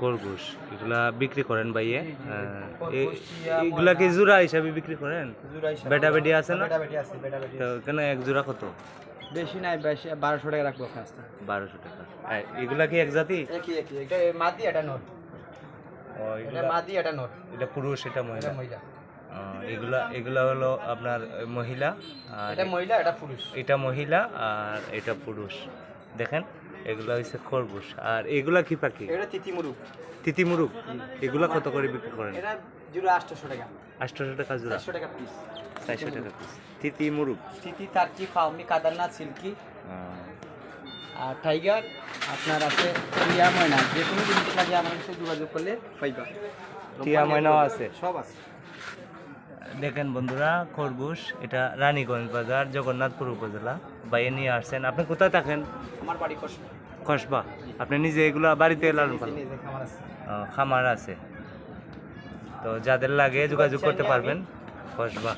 খরগোশ এগুলা বিক্রি করেন ভাইয়ে? এগুলা কি জোড়া হিসাবে বিক্রি করেন? বেটা বেটি আছে না? তো কেন এক জোড়া কত? বেশি নাই, বেশি 1200 টাকা রাখবো আপনার। 1200 টাকা। এগুলা কি এক জাতি? একই এটা মাদি, এটা নর। ও এটা এগুলা মাদি, এটা নর। এটা পুরুষ, এটা মহিলা। এটা মহিলা। এগুলা এগুলা হলো আপনার মহিলা, আর এটা মহিলা, এটা পুরুষ। এটা মহিলা আর এটা পুরুষ। দেখেন এগুলা হচ্ছে খরগোশ। আর এগুলা কি পাখি? এটা তিতিমুরুগ। তিতিমুরুগ। এগুলা কত করে বিক্রি করেন? এটা জোড়া 800 টাকা। 800 টাকা জোড়া? 400 টাকা পিস। 400 টাকা পিস। তিতিমুরুগ। তিতি, তার্কি, ফাউমি, কাদারনাথ, সিল্কি আর টাইগার আপনার আছে। টিয়া ময়না, যে কোনো জিনিস লাগে আমার সাথে যোগাযোগ করলে পাইবা। টিয়া ময়নাও আছে? সব আছে। দেখেন বন্ধুরা, খরগোশ। এটা রানীগঞ্জ বাজার, জগন্নাথপুর উপজেলা। বাইরে নিয়ে আসছেন। আপনি কোথায় থাকেন? আমার বাড়ি কসবা। কসবা। আপনি নিজে এগুলা বাড়িতে লালন পালন? নিজে খামার আছে। খামার আছে। তো যাদের লাগে যোগাযোগ করতে পারবেন। কসবা।